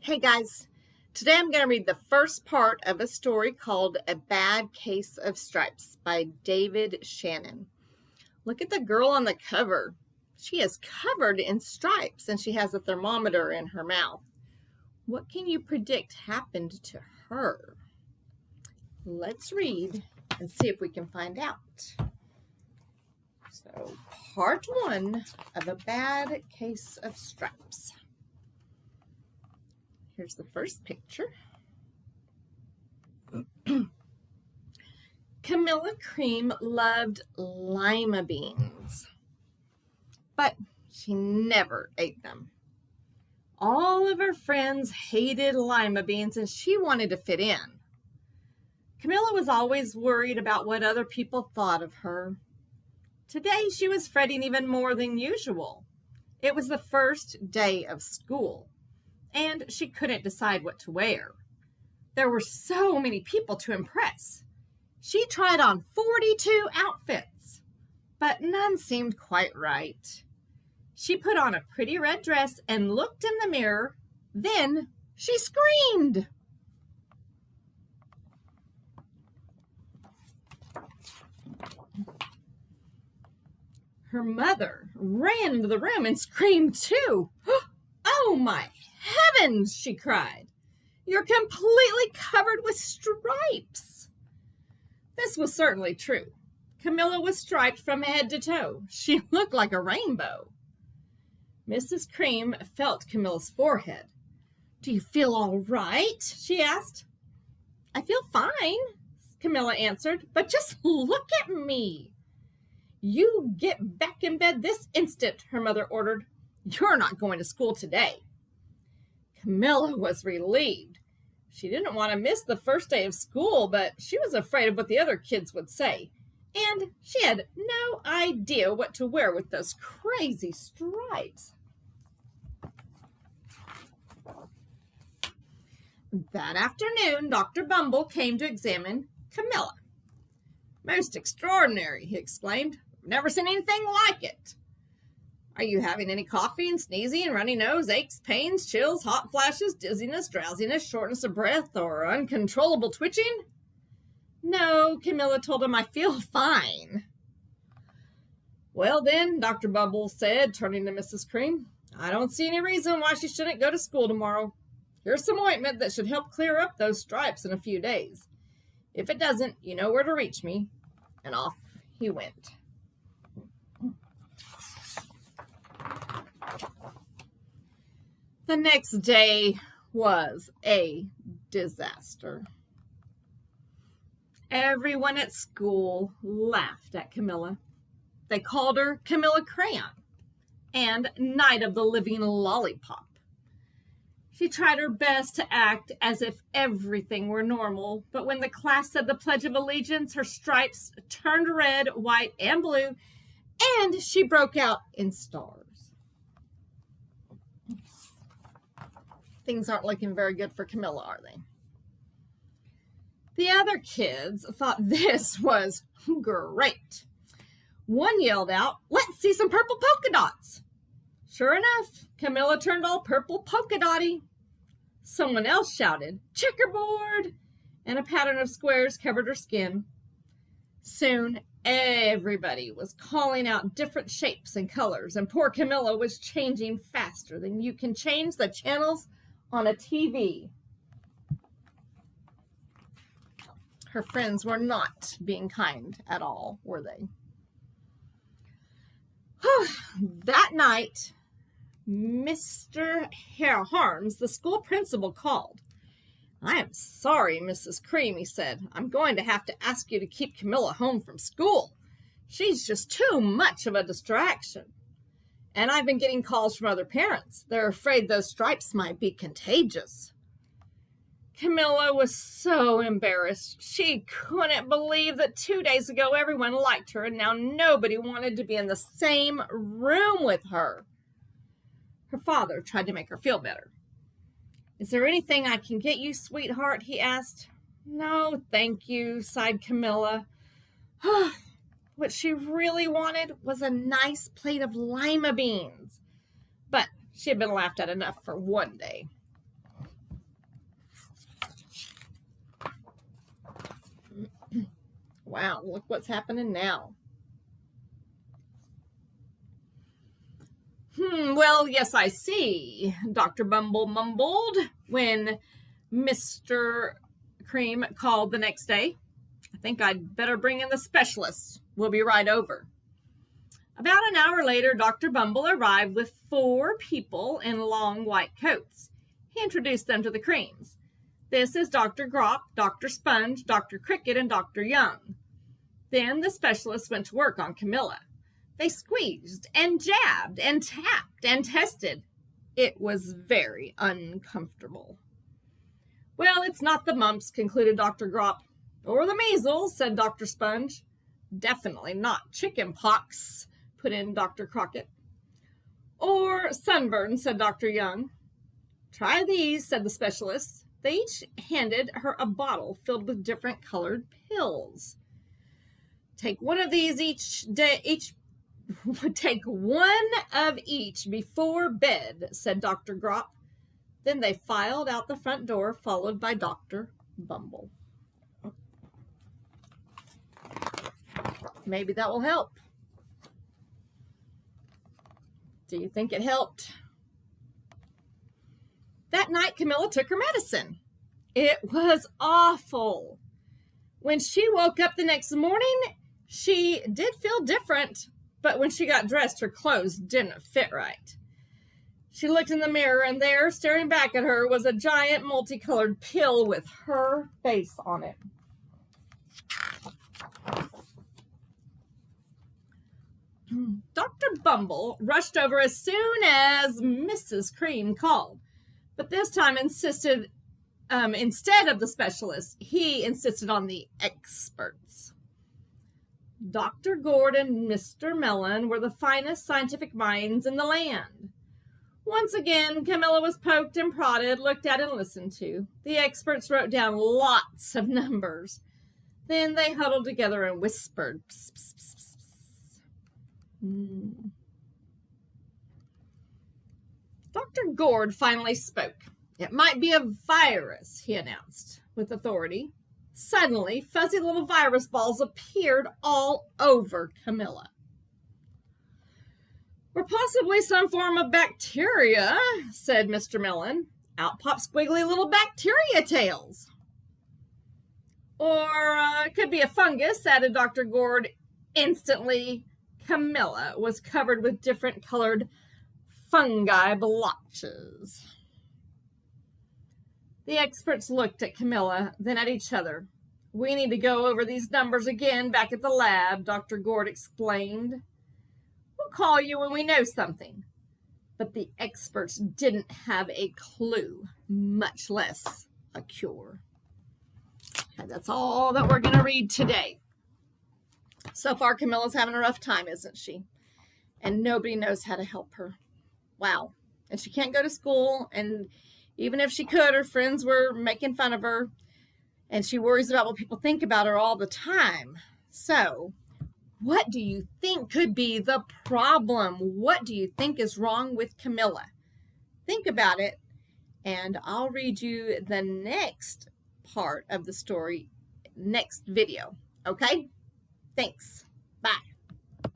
Hey guys, today I'm going to read the first part of a story called A Bad Case of Stripes by David Shannon. Look at the girl on the cover. She is covered in stripes and she has a thermometer in her mouth. What can you predict happened to her? Let's read and see if we can find out. So, part 1 of A Bad Case of Stripes. Here's the first picture. Camilla Cream loved lima beans, but she never ate them. All of her friends hated lima beans and she wanted to fit in. Camilla was always worried about what other people thought of her. Today she was fretting even more than usual. It was the first day of school, and she couldn't decide what to wear. There were so many people to impress. She tried on 42 outfits, but none seemed quite right. She put on a pretty red dress and looked in the mirror. Then she screamed. Her mother ran into the room and screamed too. "Oh my heavens," she cried. "You're completely covered with stripes." This was certainly true. Camilla was striped from head to toe. She looked like a rainbow. Mrs. Cream felt Camilla's forehead. "Do you feel all right?" she asked. "I feel fine," Camilla answered, "but just look at me." "You get back in bed this instant," her mother ordered. "You're not going to school today." Camilla was relieved. She didn't want to miss the first day of school, but she was afraid of what the other kids would say. And she had no idea what to wear with those crazy stripes. That afternoon, Dr. Bumble came to examine Camilla. "Most extraordinary," he exclaimed. "I've never seen anything like it. Are you having any coughing, sneezing, runny nose, aches, pains, chills, hot flashes, dizziness, drowsiness, shortness of breath, or uncontrollable twitching?" "No," Camilla told him, "I feel fine." "Well then," Dr. Bumble said, turning to Mrs. Cream, "I don't see any reason why she shouldn't go to school tomorrow. Here's some ointment that should help clear up those stripes in a few days. If it doesn't, you know where to reach me." And off he went. The next day was a disaster. Everyone at school laughed at Camilla. They called her Camilla Crayon and Night of the Living Lollipop. She tried her best to act as if everything were normal, but when the class said the Pledge of Allegiance, her stripes turned red, white, and blue, and she broke out in stars. Things aren't looking very good for Camilla, are they? The other kids thought this was great. One yelled out, "Let's see some purple polka dots." Sure enough, Camilla turned all purple polka dotty. Someone else shouted, "Checkerboard!" and a pattern of squares covered her skin. Soon, everybody was calling out different shapes and colors, and poor Camilla was changing faster than you can change the channels on a TV. Her friends were not being kind at all, were they? That night, Mr. Harms, the school principal, called. "I am sorry, Mrs. Cream," he said. "I'm going to have to ask you to keep Camilla home from school. She's just too much of a distraction. And I've been getting calls from other parents. They're afraid those stripes might be contagious." Camilla was so embarrassed. She couldn't believe that 2 days ago everyone liked her and now nobody wanted to be in the same room with her. Her father tried to make her feel better. "Is there anything I can get you, sweetheart?" he asked. "No, thank you," sighed Camilla. What she really wanted was a nice plate of lima beans. But she had been laughed at enough for one day. Wow, look what's happening now. Well, yes, I see, Dr. Bumble mumbled when Mr. Cream called the next day. I think I'd better bring in the specialist. We'll be right over. About an hour later, Dr. Bumble arrived with 4 people in long white coats. He introduced them to the Creams. This is Dr. Grop, Dr. Sponge, Dr. Cricket, and Dr. Young. Then the specialist went to work on Camilla. They squeezed and jabbed and tapped and tested. It was very uncomfortable. Well, it's not the mumps, concluded Dr. Grop. Or the measles, said Dr. Sponge. Definitely not chicken pox, put in Dr. Crockett. Or sunburn, said Dr. Young. Try these, said the specialist. They each handed her a bottle filled with different colored pills. Take one of these take one of each before bed, said Dr. Grop. Then they filed out the front door, followed by Dr. Bumble. Maybe that will help. Do you think it helped? That night, Camilla took her medicine. It was awful. When she woke up the next morning, she did feel different, but when she got dressed, her clothes didn't fit right. She looked in the mirror, and there, staring back at her, was a giant multicolored pill with her face on it. Dr. Bumble rushed over as soon as Mrs. Cream called, but this time instead of the specialist, he insisted on the experts. Dr. Gourd and Mr. Mellon were the finest scientific minds in the land. Once again, Camilla was poked and prodded, looked at and listened to. The experts wrote down lots of numbers. Then they huddled together and whispered. Psst, psst, psst, psst. Dr. Gourd finally spoke. It might be a virus, he announced with authority. Suddenly, fuzzy little virus balls appeared all over Camilla. Or possibly some form of bacteria, said Mr. Mellon. Out pop squiggly little bacteria tails. Or it could be a fungus, added Dr. Gourd. Instantly, Camilla was covered with different colored fungi blotches. The experts looked at Camilla, then at each other. We need to go over these numbers again back at the lab, Dr. Gourd explained. We'll call you when we know something. But the experts didn't have a clue, much less a cure. And that's all that we're going to read today. So far, Camilla's having a rough time, isn't she? And nobody knows how to help her. Wow. And she can't go to school, and even if she could, her friends were making fun of her, and she worries about what people think about her all the time. So, what do you think could be the problem? What do you think is wrong with Camilla? Think about it, and I'll read you the next part of the story next video. Okay? Thanks.